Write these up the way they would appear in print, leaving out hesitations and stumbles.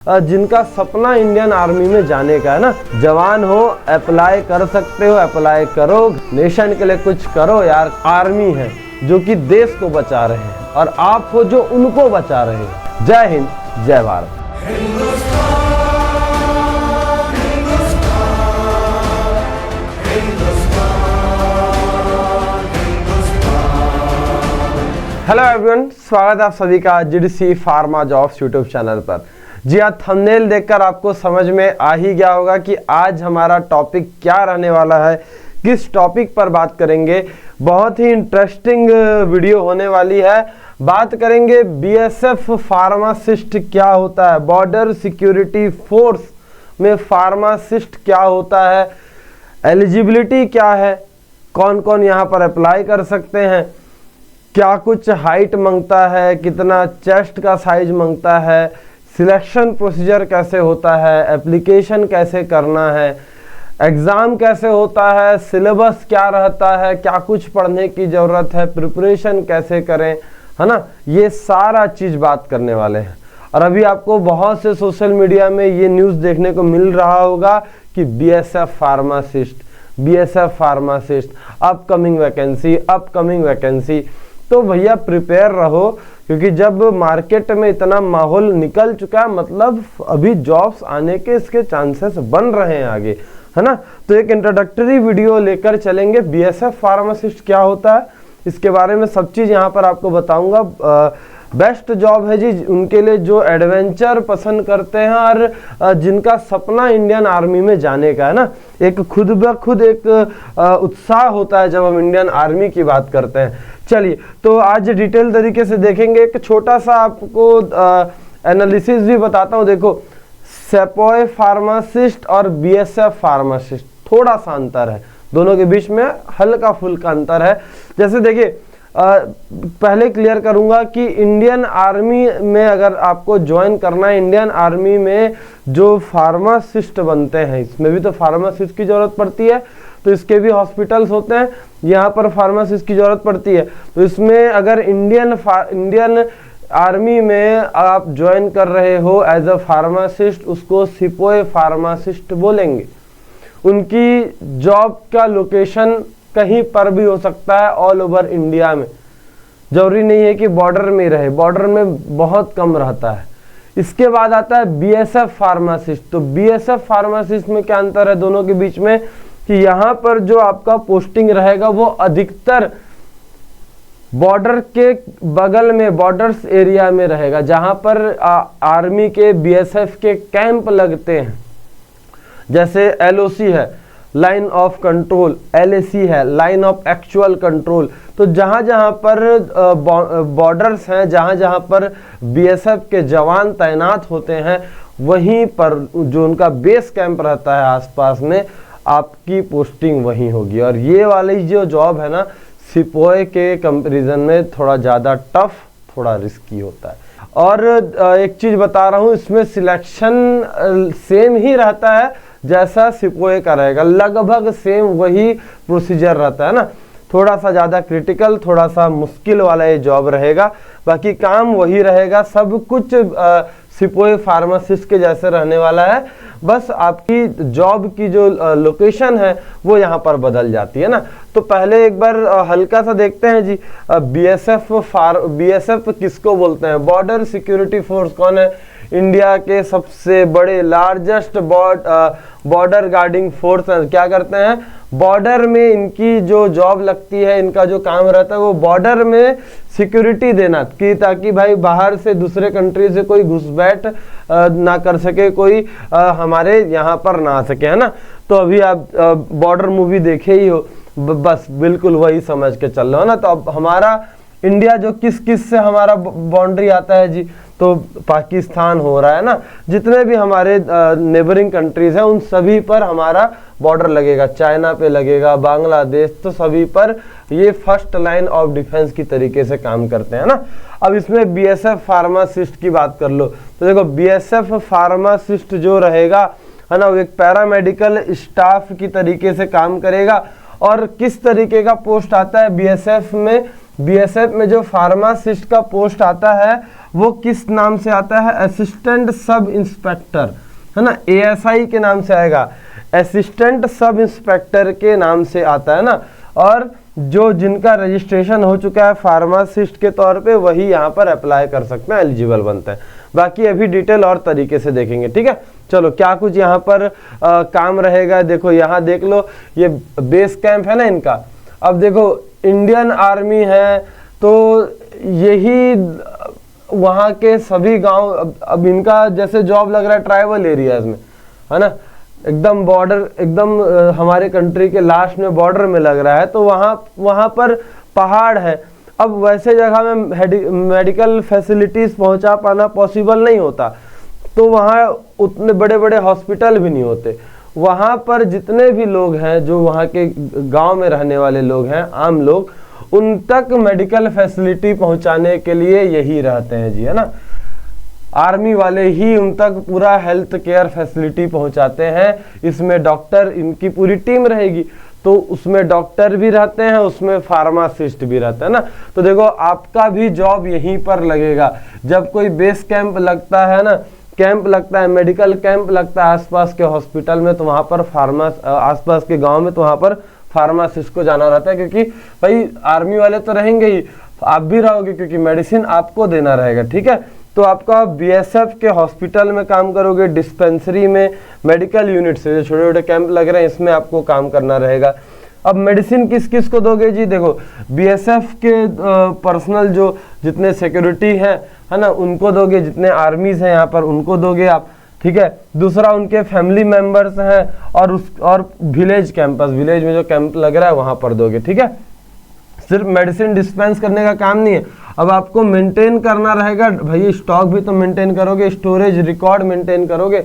जिनका सपना Indian army में जाने का है ना, जवान हो अप्लाई कर सकते हो, अप्लाई करो, नेशन के लिए कुछ करो यार। आर्मी है जो कि देश को बचा रहे हैं और आप हो जो उनको बचा रहे हैं। जय हिंद, जय भारत। हेलो एवरीवन, स्वागत है आप सभी का GDC pharma jobs YouTube channel पर। जी हाँ, थंबनेल देखकर आपको समझ में आ ही गया होगा कि आज हमारा टॉपिक क्या रहने वाला है, किस टॉपिक पर बात करेंगे। बहुत ही इंटरेस्टिंग वीडियो होने वाली है। बात करेंगे बीएसएफ फार्मासिस्ट क्या होता है, बॉर्डर सिक्योरिटी फोर्स में फार्मासिस्ट क्या होता है, एलिजिबिलिटी क्या है, कौन कौन यहाँ पर अप्लाई कर सकते हैं, क्या कुछ हाइट मांगता है, कितना चेस्ट का साइज मांगता है, सिलेक्शन प्रोसीजर कैसे होता है, एप्लीकेशन कैसे करना है, एग्ज़ाम कैसे होता है, सिलेबस क्या रहता है, क्या कुछ पढ़ने की ज़रूरत है, प्रिपरेशन कैसे करें, है ना। ये सारा चीज़ बात करने वाले हैं। और अभी आपको बहुत से सोशल मीडिया में ये न्यूज़ देखने को मिल रहा होगा कि बीएसएफ फार्मासिस्ट अपकमिंग वैकेंसी। तो भैया प्रिपेयर रहो, क्योंकि जब मार्केट में इतना माहौल निकल चुका है, मतलब अभी जॉब्स आने के इसके चांसेस बन रहे हैं आगे, है ना। तो एक इंट्रोडक्टरी वीडियो लेकर चलेंगे। बीएसएफ फार्मासिस्ट क्या होता है, इसके बारे में सब चीज़ यहाँ पर आपको बताऊंगा। बेस्ट जॉब है जी उनके लिए जो एडवेंचर पसंद करते हैं और जिनका सपना इंडियन आर्मी में जाने का है ना। एक खुद ब खुद एक उत्साह होता है जब हम इंडियन आर्मी की बात करते हैं। चलिए, तो आज डिटेल तरीके से देखेंगे। एक छोटा सा आपको एनालिसिस भी बताता हूँ। देखो, सेपॉय फार्मासिस्ट और बीएसएफ फार्मासिस्ट थोड़ा सा अंतर है, दोनों के बीच में हल्का फुल्का अंतर है। जैसे देखिए, पहले क्लियर करूंगा कि इंडियन आर्मी में अगर आपको ज्वाइन करना है, इंडियन आर्मी में जो फार्मासिस्ट बनते हैं, इसमें भी तो फार्मासिस्ट की ज़रूरत पड़ती है, तो इसके भी हॉस्पिटल्स होते हैं, यहाँ पर फार्मासिस्ट की ज़रूरत पड़ती है। तो इसमें अगर इंडियन आर्मी में आप ज्वाइन कर रहे हो एज अ फार्मासिस्ट, उसको सिपोय फार्मासिस्ट बोलेंगे। उनकी जॉब का लोकेशन कहीं पर भी हो सकता है, ऑल ओवर इंडिया में, जरूरी नहीं है कि बॉर्डर में रहे, बॉर्डर में बहुत कम रहता है। इसके बाद आता है बीएसएफ फार्मासिस्ट। तो बीएसएफ फार्मासिस्ट में क्या अंतर है दोनों के बीच में, कि यहाँ पर जो आपका पोस्टिंग रहेगा वो अधिकतर बॉर्डर के बगल में, बॉर्डर्स एरिया में रहेगा, जहाँ पर आर्मी के बीएसएफ के कैंप लगते हैं। जैसे एलओसी है, लाइन ऑफ कंट्रोल, एलएसी है, लाइन ऑफ एक्चुअल कंट्रोल। तो जहाँ जहाँ पर बॉर्डर्स हैं, जहाँ जहाँ पर बीएसएफ के जवान तैनात होते हैं, वहीं पर जो उनका बेस कैंप रहता है आसपास में, आपकी पोस्टिंग वहीं होगी। और ये वाली जो जॉब है ना, सिपोय के कंपैरिजन में थोड़ा ज़्यादा टफ, थोड़ा रिस्की होता है। और एक चीज़ बता रहा हूँ, इसमें सिलेक्शन सेम ही रहता है जैसा सिपोय का रहेगा, लगभग सेम वही प्रोसीजर रहता है ना। थोड़ा सा ज़्यादा क्रिटिकल, थोड़ा सा मुश्किल वाला ये जॉब रहेगा, बाकी काम वही रहेगा। सब कुछ सिपोय फार्मासिस्ट के जैसे रहने वाला है, बस आपकी जॉब की जो लोकेशन है वो यहाँ पर बदल जाती है ना। तो पहले एक बार हल्का सा देखते हैं जी, बीएसएफ किसको बोलते हैं। बॉर्डर सिक्योरिटी फोर्स कौन है, इंडिया के सबसे बड़े लार्जेस्ट बॉर्डर गार्डिंग फोर्स है। क्या करते हैं, बॉर्डर में इनकी जो जॉब लगती है, इनका जो काम रहता है वो बॉर्डर में सिक्योरिटी देना, कि ताकि भाई बाहर से दूसरे कंट्री से कोई घुसपैठ ना कर सके, कोई हमारे यहाँ पर ना आ सके, है ना। तो अभी आप बॉर्डर मूवी देखे ही हो, बस बिल्कुल वही समझ के चल रहे हो ना। तो अब हमारा इंडिया जो किस से हमारा बाउंड्री आता है जी, तो पाकिस्तान हो रहा है ना। जितने भी हमारे नेबरिंग कंट्रीज हैं उन सभी पर हमारा बॉर्डर लगेगा, चाइना पे लगेगा, बांग्लादेश, तो सभी पर ये फर्स्ट लाइन ऑफ डिफेंस की तरीके से काम करते हैं ना। अब इसमें बीएसएफ फार्मासिस्ट की बात कर लो, तो देखो बीएसएफ फार्मासिस्ट जो रहेगा, है ना, वो एक पैरामेडिकल स्टाफ की तरीके से काम करेगा। और किस तरीके का पोस्ट आता है बीएसएफ में, बीएसएफ में जो फार्मासिस्ट का पोस्ट आता है वो किस नाम से आता है, असिस्टेंट सब इंस्पेक्टर, है ना, ASI के नाम से आएगा, असिस्टेंट सब इंस्पेक्टर के नाम से आता है ना। और जो जिनका रजिस्ट्रेशन हो चुका है फार्मासिस्ट के तौर पे वही यहाँ पर अप्लाई कर सकते हैं, एलिजिबल बनते हैं। बाकी अभी डिटेल और तरीके से देखेंगे, ठीक है। चलो क्या कुछ यहाँ पर काम रहेगा, देखो यहाँ देख लो, ये बेस कैंप है ना इनका। अब देखो इंडियन आर्मी है तो यही वहाँ के सभी गांव, अब इनका जैसे जॉब लग रहा है ट्राइबल एरियाज में, है ना, एकदम बॉर्डर, एकदम हमारे कंट्री के लास्ट में बॉर्डर में लग रहा है, तो वहाँ पर पहाड़ है। अब वैसे जगह में मेडिकल फैसिलिटीज पहुंचा पाना पॉसिबल नहीं होता, तो वहाँ उतने बड़े बड़े हॉस्पिटल भी नहीं होते। वहाँ पर जितने भी लोग हैं जो वहाँ के गांव में रहने वाले लोग हैं, आम लोग, उन तक मेडिकल फैसिलिटी पहुंचाने के लिए यही रहते हैं जी, है ना। आर्मी वाले ही उन तक पूरा हेल्थ केयर फैसिलिटी पहुंचाते हैं। इसमें डॉक्टर, इनकी पूरी टीम रहेगी, तो उसमें डॉक्टर भी रहते हैं, उसमें फार्मासिस्ट भी रहते हैं ना। तो देखो आपका भी जॉब यहीं पर लगेगा। जब कोई बेस कैंप लगता है ना, कैंप लगता है, मेडिकल कैंप लगता है आसपास के हॉस्पिटल में, तो वहाँ पर आसपास के गांव में, तो वहाँ पर फार्मासिस्ट को जाना रहता है, क्योंकि भाई आर्मी वाले तो रहेंगे ही, आप भी रहोगे, क्योंकि मेडिसिन आपको देना रहेगा, ठीक है। तो आपका BSF के हॉस्पिटल में काम करोगे, डिस्पेंसरी में, मेडिकल यूनिट से जो छोटे छोटे कैंप लग रहे हैं इसमें आपको काम करना रहेगा। अब मेडिसिन किस किस को दोगे जी, देखो BSF के पर्सनल जो जितने सिक्योरिटी है ना, उनको दोगे, जितने आर्मीज हैं यहाँ पर उनको दोगे आप, ठीक है। दूसरा उनके फैमिली मेंबर्स हैं, और विलेज कैंपस, विलेज में जो कैंप लग रहा है वहाँ पर दोगे, ठीक है। सिर्फ मेडिसिन डिस्पेंस करने का काम नहीं है, अब आपको मेंटेन करना रहेगा भाई, स्टॉक भी तो मेंटेन करोगे, स्टोरेज रिकॉर्ड मेंटेन करोगे,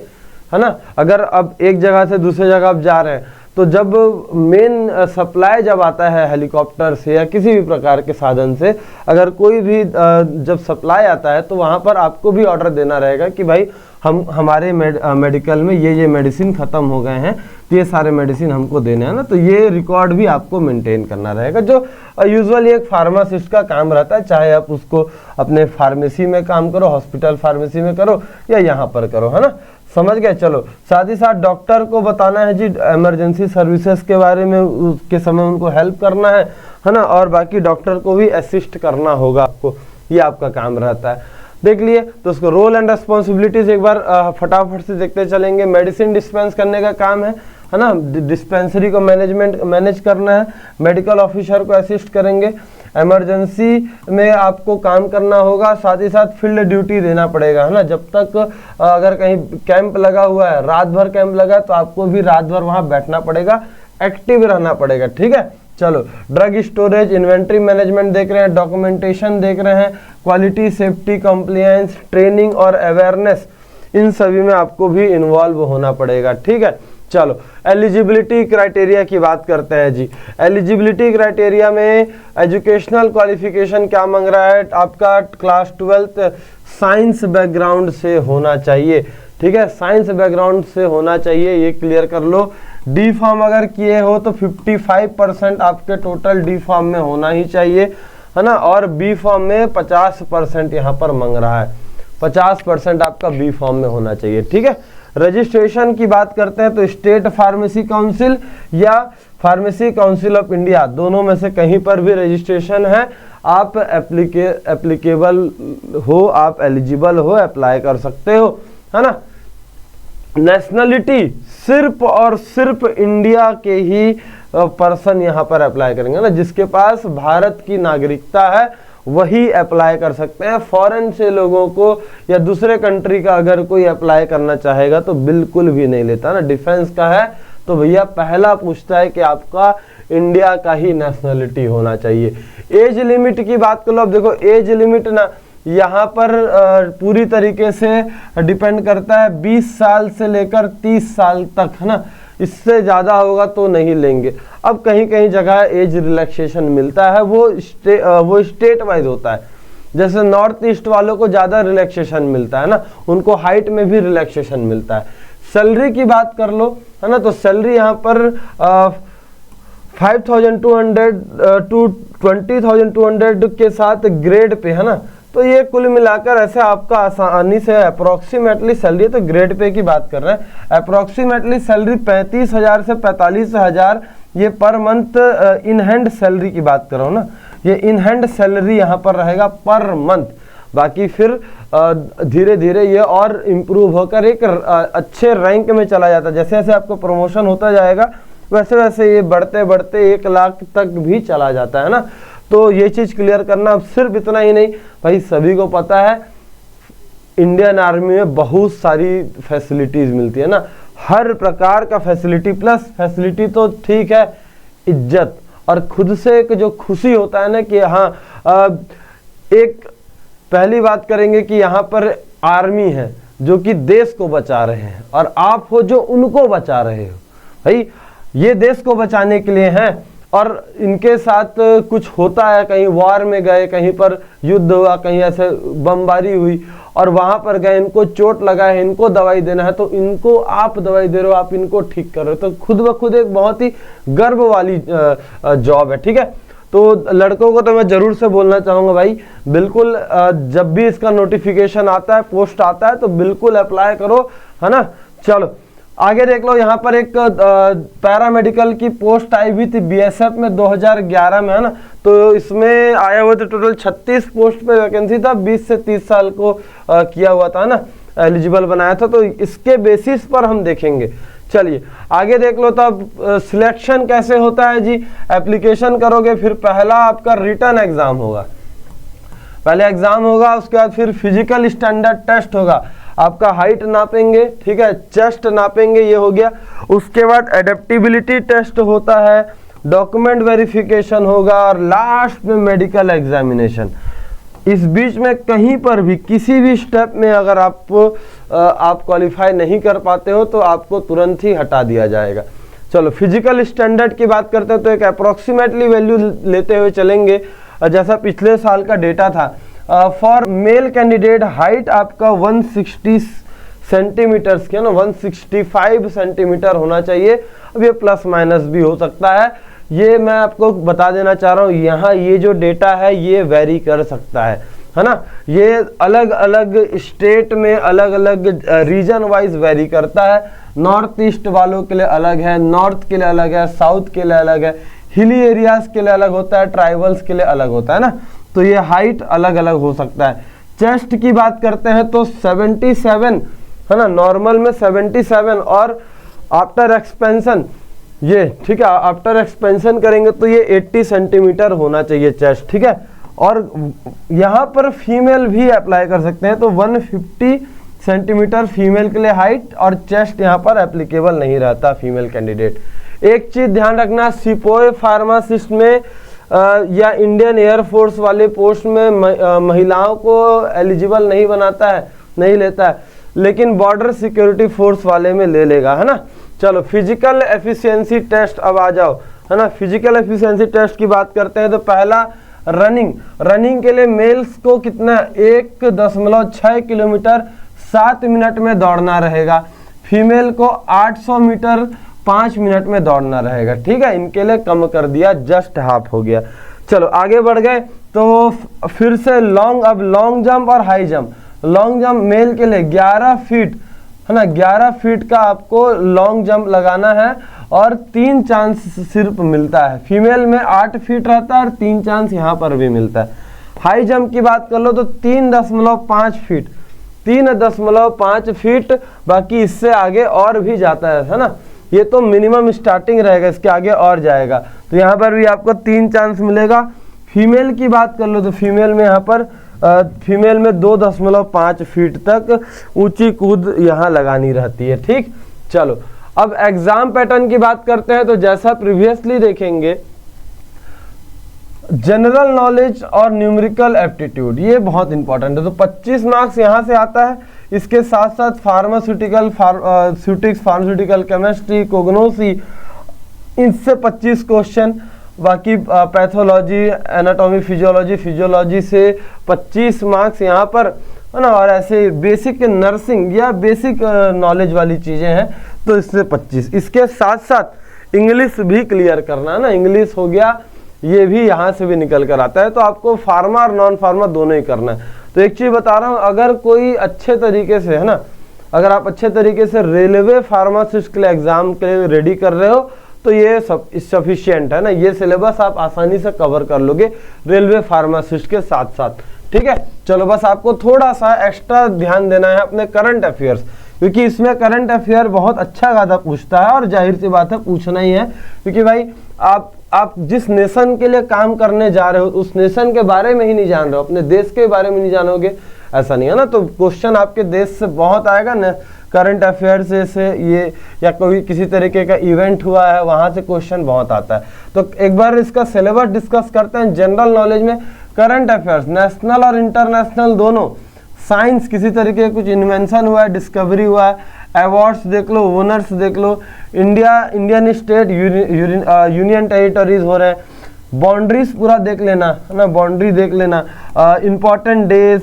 है ना। अगर अब एक जगह से दूसरी जगह आप जा रहे हैं, तो जब मेन सप्लाई जब आता है हेलीकॉप्टर से या किसी भी प्रकार के साधन से, अगर कोई भी जब सप्लाई आता है, तो वहाँ पर आपको भी ऑर्डर देना रहेगा कि भाई हमारे मेडिकल में ये मेडिसिन ख़त्म हो गए हैं, तो ये सारे मेडिसिन हमको देने हैं ना। तो ये रिकॉर्ड भी आपको मेंटेन करना रहेगा, जो यूजुअली एक फार्मासिस्ट का काम रहता है, चाहे आप उसको अपने फार्मेसी में काम करो, हॉस्पिटल फार्मेसी में करो, या यहाँ पर करो, है ना। समझ गए। चलो साथ ही साथ डॉक्टर को बताना है जी इमरजेंसी सर्विसेज के बारे में, उसके समय उनको हेल्प करना है ना। और बाकी डॉक्टर को भी असिस्ट करना होगा आपको, ये आपका काम रहता है। देख लिए तो उसको रोल एंड रेस्पॉन्सिबिलिटीज एक बार फटाफट से देखते चलेंगे। मेडिसिन डिस्पेंस करने का काम है ना, डिस्पेंसरी को मैनेज करना है, मेडिकल ऑफिसर को असिस्ट करेंगे, इमरजेंसी में आपको काम करना होगा, साथ ही साथ फील्ड ड्यूटी देना पड़ेगा, है ना। जब तक अगर कहीं कैंप लगा हुआ है, रात भर कैंप लगा, तो आपको भी रात भर वहां बैठना पड़ेगा, एक्टिव रहना पड़ेगा, ठीक है। चलो ड्रग स्टोरेज, इन्वेंट्री मैनेजमेंट देख रहे हैं, डॉक्यूमेंटेशन देख रहे हैं, क्वालिटी, सेफ्टी, कंप्लायंस, ट्रेनिंग और अवेयरनेस, इन सभी में आपको भी इन्वॉल्व होना पड़ेगा, ठीक है। चलो एलिजिबिलिटी क्राइटेरिया की बात करते हैं जी। एलिजिबिलिटी क्राइटेरिया में एजुकेशनल क्वालिफिकेशन क्या मांग रहा है, आपका क्लास 12th साइंस बैकग्राउंड से होना चाहिए, ठीक है। साइंस बैकग्राउंड से होना चाहिए, ये क्लियर कर लो। डी फार्म अगर किए हो तो 55% आपके टोटल डी फार्म में होना ही चाहिए, है ना। और बी फार्म में 50% यहाँ पर मांग रहा है, 50% आपका बी फार्म में होना चाहिए, ठीक है। रजिस्ट्रेशन की बात करते हैं तो स्टेट फार्मेसी काउंसिल या फार्मेसी काउंसिल ऑफ इंडिया, दोनों में से कहीं पर भी रजिस्ट्रेशन है, आप एप्लीकेबल हो, आप एलिजिबल हो, अप्लाई कर सकते हो, है ना। नेशनलिटी सिर्फ और सिर्फ इंडिया के ही पर्सन यहाँ पर अप्लाई करेंगे ना, जिसके पास भारत की नागरिकता है वही अप्लाई कर सकते हैं। फॉरेन से लोगों को या दूसरे कंट्री का अगर कोई अप्लाई करना चाहेगा तो बिल्कुल भी नहीं लेता ना। डिफेंस का है तो भैया पहला पूछता है कि आपका इंडिया का ही नेशनलिटी होना चाहिए। एज लिमिट की बात कर लो, अब देखो एज लिमिट ना यहाँ पर पूरी तरीके से डिपेंड करता है 20 साल से लेकर 30 साल तक, है ना। इससे ज़्यादा होगा तो नहीं लेंगे। अब कहीं कहीं जगह एज रिलैक्सेशन मिलता है, वो स्टेट वाइज होता है। जैसे नॉर्थ ईस्ट वालों को ज़्यादा रिलैक्सेशन मिलता है ना, उनको हाइट में भी रिलैक्सेशन मिलता है। सैलरी की बात कर लो, है ना, तो सैलरी यहाँ पर 5,200 to 20,200 के साथ ग्रेड पे, है ना, तो ये कुल मिलाकर ऐसे आपका आसानी से अप्रोक्सीमेटली सैलरी, तो ग्रेड पे की बात कर रहे हैं, अप्रोक्सीमेटली सैलरी 35,000 से 45,000 ये per month in hand salary की बात कर रहा हूँ ना, ये इन हैंड सैलरी यहाँ पर रहेगा पर मंथ। बाकी फिर धीरे धीरे ये और इम्प्रूव होकर एक अच्छे रैंक में चला जाता है। जैसे जैसे आपको प्रमोशन होता जाएगा वैसे वैसे ये बढ़ते बढ़ते 1 लाख तक भी चला जाता है ना। तो ये चीज़ क्लियर करना। अब सिर्फ इतना ही नहीं भाई, सभी को पता है इंडियन आर्मी में बहुत सारी फैसिलिटीज़ मिलती है ना, हर प्रकार का फैसिलिटी, प्लस फैसिलिटी तो ठीक है, इज्जत और खुद से एक जो खुशी होता है ना कि हाँ, एक पहली बात करेंगे कि यहाँ पर आर्मी है जो कि देश को बचा रहे हैं और आप हो जो उनको बचा रहे हो। भाई ये देश को बचाने के लिए हैं और इनके साथ कुछ होता है, कहीं वॉर में गए, कहीं पर युद्ध हुआ, कहीं ऐसे बमबारी हुई और वहाँ पर गए, इनको चोट लगा है, इनको दवाई देना है, तो इनको आप दवाई दे रहे हो, आप इनको ठीक कर रहे हो, तो खुद ब खुद एक बहुत ही गर्व वाली जॉब है। ठीक है, तो लड़कों को तो मैं ज़रूर से बोलना चाहूँगा भाई, बिल्कुल जब भी इसका नोटिफिकेशन आता है, पोस्ट आता है, तो बिल्कुल अप्लाई करो, है ना। चलो आगे देख लो, यहाँ पर एक पैरामेडिकल की पोस्ट आई हुई थी बीएसएफ में 2011 में, है ना। तो इसमें आया हुआ था टोटल 36 पोस्ट पे वैकेंसी था, 20 से 30 साल को किया हुआ था ना, एलिजिबल बनाया था। तो इसके बेसिस पर हम देखेंगे। चलिए आगे देख लो। तब सिलेक्शन कैसे होता है जी, एप्लीकेशन करोगे, फिर पहला आपका रिटन एग्जाम होगा, पहले एग्जाम होगा, उसके बाद फिर फिजिकल स्टैंडर्ड टेस्ट होगा, आपका हाइट नापेंगे, ठीक है, चेस्ट नापेंगे, ये हो गया। उसके बाद एडेप्टिबिलिटी टेस्ट होता है, डॉक्यूमेंट वेरिफिकेशन होगा और लास्ट में मेडिकल एग्जामिनेशन। इस बीच में कहीं पर भी किसी भी स्टेप में अगर आप क्वालिफाई नहीं कर पाते हो तो आपको तुरंत ही हटा दिया जाएगा। चलो फिजिकल स्टैंडर्ड की बात करते हैं तो एक अप्रोक्सीमेटली वैल्यू लेते हुए चलेंगे, जैसा पिछले साल का डेटा था। फॉर मेल कैंडिडेट हाइट आपका 160 सेंटीमीटर्स की है ना, 165 सेंटीमीटर होना चाहिए। अब ये प्लस माइनस भी हो सकता है, ये मैं आपको बता देना चाह रहा हूँ। यहाँ ये जो डेटा है ये वेरी कर सकता है ना, ये अलग अलग स्टेट में अलग अलग रीजन वाइज वेरी करता है। नॉर्थ ईस्ट वालों के लिए अलग है, नॉर्थ के लिए अलग है, साउथ के लिए अलग है, हिली एरियाज के लिए अलग होता है, ट्राइबल्स के लिए अलग होता है ना। तो ये हाइट अलग अलग हो सकता है। चेस्ट की बात करते हैं तो 77 है ना, नॉर्मल में 77 और आफ्टर एक्सपेंशन ये, ठीक है, आफ्टर एक्सपेंशन करेंगे तो ये 80 सेंटीमीटर होना चाहिए चेस्ट, ठीक है। और यहाँ पर फीमेल भी अप्लाई कर सकते हैं तो 150 सेंटीमीटर फीमेल के लिए हाइट और चेस्ट यहाँ पर एप्लीकेबल नहीं रहता फीमेल कैंडिडेट। एक चीज़ ध्यान रखना, सिपोए फार्मासिस्ट में या इंडियन एयरफोर्स वाले पोस्ट में महिलाओं को एलिजिबल नहीं बनाता है, नहीं लेता है, लेकिन बॉर्डर सिक्योरिटी फोर्स वाले में ले लेगा, है ना। चलो फिजिकल एफिशिएंसी टेस्ट अब आ जाओ, है ना। फिजिकल एफिशिएंसी टेस्ट की बात करते हैं तो पहला रनिंग के लिए मेल्स को कितना 1.6 किलोमीटर 7 मिनट में दौड़ना रहेगा, फीमेल को 800 मीटर 5 मिनट में दौड़ना रहेगा, ठीक है। इनके लिए कम कर दिया, जस्ट हाफ हो गया। चलो आगे बढ़ गए तो फिर से अब लॉन्ग जंप और high jump. Long jump male के लिए 11 फीट, है ना, 11 फीट का आपको लॉन्ग जंप लगाना है और 3 चांस सिर्फ मिलता है। फीमेल में 8 फीट रहता है और 3 चांस यहाँ पर भी मिलता है। हाई जंप की बात कर लो तो 3.5 फीट, 3.5 फीट, बाकी इससे आगे और भी जाता है ना। ये तो मिनिमम स्टार्टिंग रहेगा, इसके आगे और जाएगा। तो यहाँ पर भी आपको 3 चांस मिलेगा। फीमेल की बात कर लो तो फीमेल में यहाँ पर फीमेल में 2.5 फीट तक ऊंची कूद यहाँ लगानी रहती है, ठीक। चलो अब एग्जाम पैटर्न की बात करते हैं तो जैसा प्रीवियसली देखेंगे, जनरल नॉलेज और न्यूमेरिकल एप्टीट्यूड ये बहुत इंपॉर्टेंट है। तो 25 मार्क्स यहाँ से आता है। इसके साथ साथ फार्मास्यूटिकल, केमिस्ट्री, कोग्नोसी, इससे 25 क्वेश्चन, बाकी पैथोलॉजी, एनाटॉमी, फिजियोलॉजी से 25 मार्क्स यहाँ पर, है ना। और ऐसे बेसिक नर्सिंग या बेसिक नॉलेज वाली चीज़ें हैं तो इससे 25। इसके साथ साथ इंग्लिश भी क्लियर करना है ना, इंग्लिश हो गया, ये भी यहाँ से भी निकल कर आता है। तो आपको फार्मा और नॉन फार्मा दोनों ही करना है। तो एक चीज बता रहा हूँ, अगर कोई अच्छे तरीके से, है ना, अगर आप अच्छे तरीके से रेलवे फार्मासिस्ट के लिए एग्जाम के लिए रेडी कर रहे हो तो ये सब सफिशियंट है ना, ये सिलेबस आप आसानी से कवर कर लोगे रेलवे फार्मासिस्ट के साथ साथ। ठीक है, चलो बस आपको थोड़ा सा एक्स्ट्रा ध्यान देना है अपने करंट अफेयर्स, क्योंकि इसमें करंट अफेयर बहुत अच्छा खासा पूछता है और जाहिर सी बात है पूछना ही है, क्योंकि भाई आप जिस नेशन के लिए काम करने जा रहे हो उस नेशन के बारे में ही नहीं जान रहे हो, अपने देश के बारे में नहीं जानोगे, ऐसा नहीं है ना। तो क्वेश्चन आपके देश से बहुत आएगा ना, करंट अफेयर्स से ये, या कोई किसी तरीके का इवेंट हुआ है वहां से क्वेश्चन बहुत आता है। तो एक बार इसका सिलेबस डिस्कस करते हैं। जनरल नॉलेज में करंट अफेयर्स नेशनल और इंटरनेशनल दोनों, साइंस किसी तरीके का कुछ इन्वेंशन हुआ है, डिस्कवरी हुआ है, अवार्ड्स देख लो, ओनर्स देख लो, इंडियन स्टेट यूनियन टेरिटरीज हो रहे हैं, बाउंड्रीज पूरा देख लेना है ना, बाउंड्री देख लेना, important days,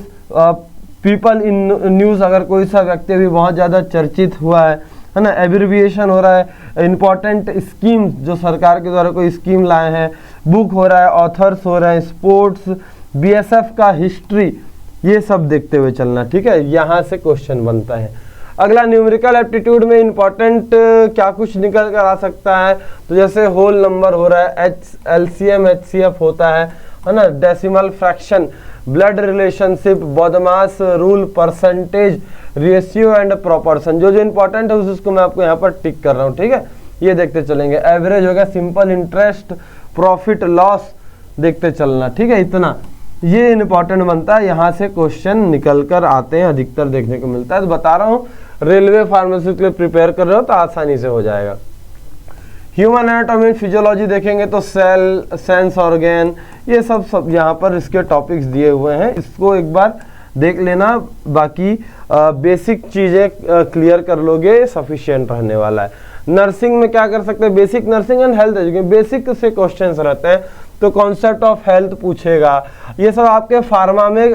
people in news, अगर कोई सा व्यक्ति भी बहुत ज़्यादा चर्चित हुआ है ना, एब्रिविएशन हो रहा है, इंपॉर्टेंट स्कीम जो सरकार के द्वारा कोई स्कीम लाए हैं, बुक हो रहा है, ऑथर्स हो रहे हैं, स्पोर्ट्स, बीएसएफ का हिस्ट्री, ये सब देखते हुए चलना। ठीक है, यहाँ से क्वेश्चन बनता है। अगला न्यूमेरिकल एप्टीट्यूड में इंपॉर्टेंट क्या कुछ निकल कर आ सकता है, तो जैसे होल नंबर हो रहा है, एलसीएम एचसीएफ होता है ना, डेसिमल फ्रैक्शन, ब्लड रिलेशनशिप, बदमाश rule, percentage, ratio and proportion, जो इंपॉर्टेंट है उसको मैं आपको यहाँ पर टिक कर रहा हूँ। ठीक है, ये देखते चलेंगे। एवरेज होगा, सिंपल इंटरेस्ट, प्रॉफिट लॉस देखते चलना। ठीक है, इतना ये इंपॉर्टेंट बनता है, यहाँ से क्वेश्चन निकल कर आते हैं, अधिकतर देखने को मिलता है। तो बता रहा हूँ रेलवे फार्मेसी के लिए प्रिपेयर कर रहे हो तो आसानी से हो जाएगा। ह्यूमन एनाटॉमी फिजियोलॉजी देखेंगे तो सेल, सेंस ऑर्गन, ये सब यहाँ पर इसके टॉपिक्स दिए हुए हैं, इसको एक बार देख लेना, बाकी बेसिक चीज़ें क्लियर कर लोगे, सफिशिएंट रहने वाला है। नर्सिंग में क्या कर सकते हैं, basic nursing and health education, basic से क्वेश्चंस रहते हैं, तो कॉन्सेप्ट ऑफ हेल्थ पूछेगा, ये सब आपके फार्मा में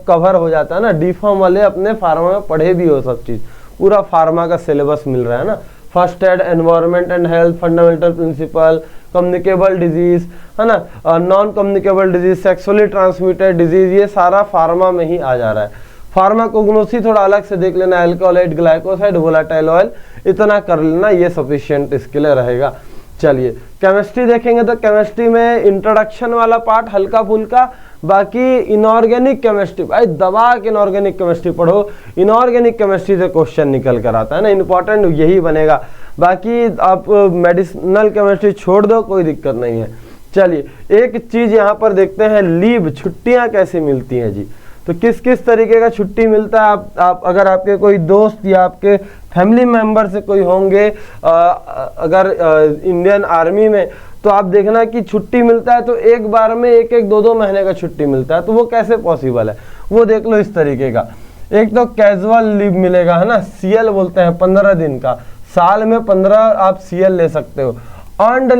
कवर हो जाता है ना, डी फार्म वाले अपने फार्मा में पढ़े भी हो सब चीज़, पूरा फार्मा का सिलेबस मिल रहा है ना, first aid, environment and health, fundamental principle, communicable disease, है ना, non communicable disease, sexually transmitted disease, ये सारा फार्मा में ही आ जा रहा है। फार्माकोग्नोसी थोड़ा अलग से देख लेना, अल्कोहलाइड, ग्लाइकोसाइड, वोलेटाइल ऑयल, इतना कर लेना, ये सफिशिएंट इसके लिए रहेगा। चलिए केमिस्ट्री देखेंगे तो केमिस्ट्री में इंट्रोडक्शन वाला पार्ट हल्का फुल्का, बाकी इनऑर्गेनिक केमिस्ट्री, भाई दबा के इनऑर्गेनिक केमिस्ट्री पढ़ो, इनऑर्गेनिक केमिस्ट्री से क्वेश्चन निकल कर आता है ना, इंपॉर्टेंट यही बनेगा। बाकी आप मेडिसिनल केमिस्ट्री छोड़ दो, कोई दिक्कत नहीं है। चलिए एक चीज यहाँ पर देखते हैं, लीव, छुट्टियाँ कैसे मिलती हैं जी, तो किस किस तरीके का छुट्टी मिलता है। आप अगर आपके कोई दोस्त या आपके फैमिली मेंबर से कोई होंगे अगर इंडियन आर्मी में, तो आप देखना कि छुट्टी मिलता है तो एक बार में एक एक दो महीने का छुट्टी मिलता है, तो वो कैसे पॉसिबल है वो देख लो इस तरीके का। एक तो कैजुअल लीव मिलेगा, है ना, सीएल बोलते हैं, 15 दिन का, साल में 15 आप सीएल ले सकते हो। अर्न्ड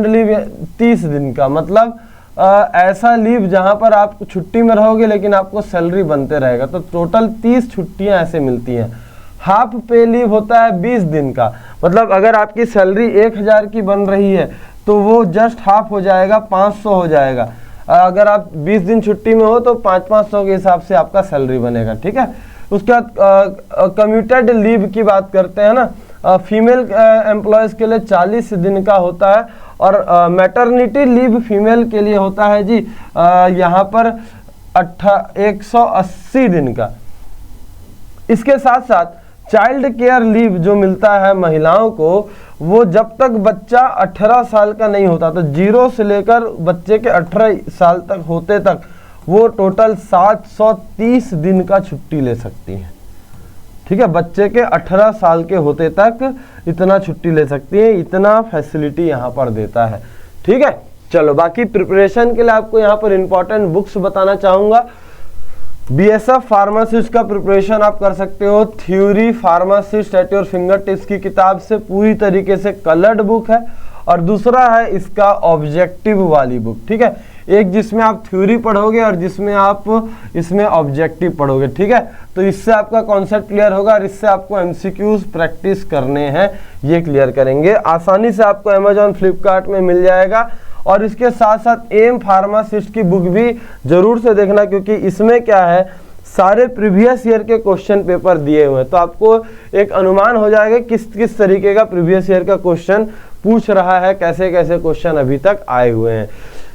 लीव 30 दिन का, मतलब ऐसा लीव जहां पर आप छुट्टी में रहोगे लेकिन आपको सैलरी बनते रहेगा, तो टोटल 30 छुट्टियां ऐसे मिलती हैं। हाफ पे लीव होता है 20 दिन का, मतलब अगर आपकी सैलरी 1000 की बन रही है तो वो जस्ट हाफ हो जाएगा, 500 हो जाएगा। अगर आप 20 दिन छुट्टी में हो तो 500 के हिसाब से आपका सैलरी बनेगा। ठीक है, उसके बाद कम्यूटेड लीव की बात करते हैं ना, फीमेल एम्प्लॉयज़ के लिए 40 दिन का होता है, और मैटरनिटी लीव फीमेल के लिए होता है जी यहाँ पर 180 दिन का। इसके साथ साथ चाइल्ड केयर लीव जो मिलता है महिलाओं को, वो जब तक बच्चा 18 साल का नहीं होता, तो 0 से लेकर बच्चे के 18 साल तक होते तक वो टोटल 730 दिन का छुट्टी ले सकती है। ठीक है, बच्चे के 18 साल के होते तक इतना छुट्टी ले सकती है, इतना फैसिलिटी यहाँ पर देता है। ठीक है, चलो बाकी प्रिपरेशन के लिए आपको यहाँ पर इंपॉर्टेंट बुक्स बताना चाहूँगा। बीएसएफ फार्मासिस्ट का प्रिपरेशन आप कर सकते हो, theory pharmacist at your finger tips की किताब से, पूरी तरीके से कलर्ड बुक है, और दूसरा है इसका ऑब्जेक्टिव वाली बुक। ठीक है, एक जिसमें आप थ्योरी पढ़ोगे और जिसमें आप इसमें ऑब्जेक्टिव पढ़ोगे। ठीक है, तो इससे आपका कॉन्सेप्ट क्लियर होगा और इससे आपको एमसीक्यूज प्रैक्टिस करने हैं, ये क्लियर करेंगे। आसानी से आपको अमेजॉन, फ्लिपकार्ट में मिल जाएगा, और इसके साथ साथ एम फार्मासिस्ट की बुक भी जरूर से देखना, क्योंकि इसमें क्या है, सारे प्रीवियस ईयर के क्वेश्चन पेपर दिए हुए हैं, तो आपको एक अनुमान हो जाएगा किस किस तरीके का प्रीवियस ईयर का क्वेश्चन पूछ रहा है, कैसे कैसे क्वेश्चन अभी तक आए हुए हैं।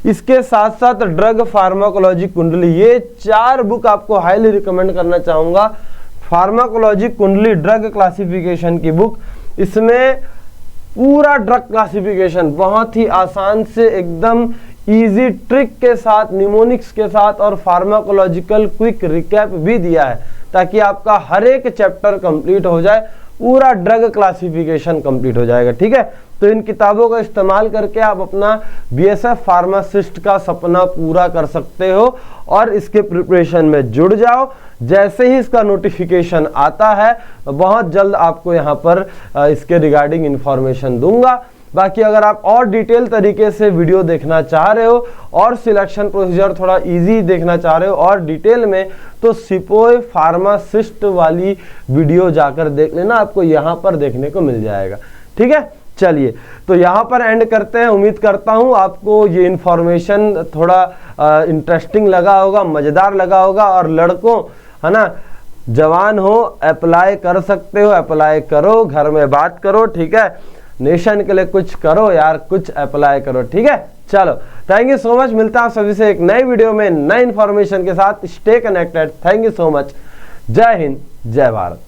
इसके साथ साथ ड्रग फार्माकोलॉजी कुंडली, ये 4 बुक आपको हाईली रिकमेंड करना चाहूंगा। फार्माकोलॉजी कुंडली ड्रग क्लासिफिकेशन की बुक, इसमें पूरा ड्रग क्लासिफिकेशन बहुत ही आसान से एकदम इजी ट्रिक के साथ, निमोनिक्स के साथ और फार्माकोलॉजिकल क्विक रिकैप भी दिया है, ताकि आपका हर एक चैप्टर कंप्लीट हो जाए, पूरा ड्रग क्लासिफिकेशन कंप्लीट हो जाएगा। ठीक है, तो इन किताबों का इस्तेमाल करके आप अपना बीएसएफ फार्मासिस्ट का सपना पूरा कर सकते हो और इसके प्रिपरेशन में जुड़ जाओ। जैसे ही इसका नोटिफिकेशन आता है बहुत जल्द आपको यहाँ पर इसके रिगार्डिंग इंफॉर्मेशन दूंगा। बाकी अगर आप और डिटेल तरीके से वीडियो देखना चाह रहे हो और सिलेक्शन प्रोसीजर थोड़ा इजी देखना चाह रहे हो और डिटेल में, तो सिपोय फार्मासिस्ट वाली वीडियो जाकर देख लेना, आपको यहाँ पर देखने को मिल जाएगा। ठीक है, चलिए तो यहाँ पर एंड करते हैं। उम्मीद करता हूँ आपको ये इन्फॉर्मेशन थोड़ा इंटरेस्टिंग लगा होगा, मज़ेदार लगा होगा, और लड़कों है ना, जवान हो अप्लाई कर सकते हो, अप्लाई करो, घर में बात करो। ठीक है, नेशन के लिए कुछ करो यार, कुछ अप्लाई करो। ठीक है, चलो थैंक यू सो मच, मिलता हूं सभी से एक नई वीडियो में नई इन्फॉर्मेशन के साथ। Stay connected, thank you so much, जय हिंद, जय भारत।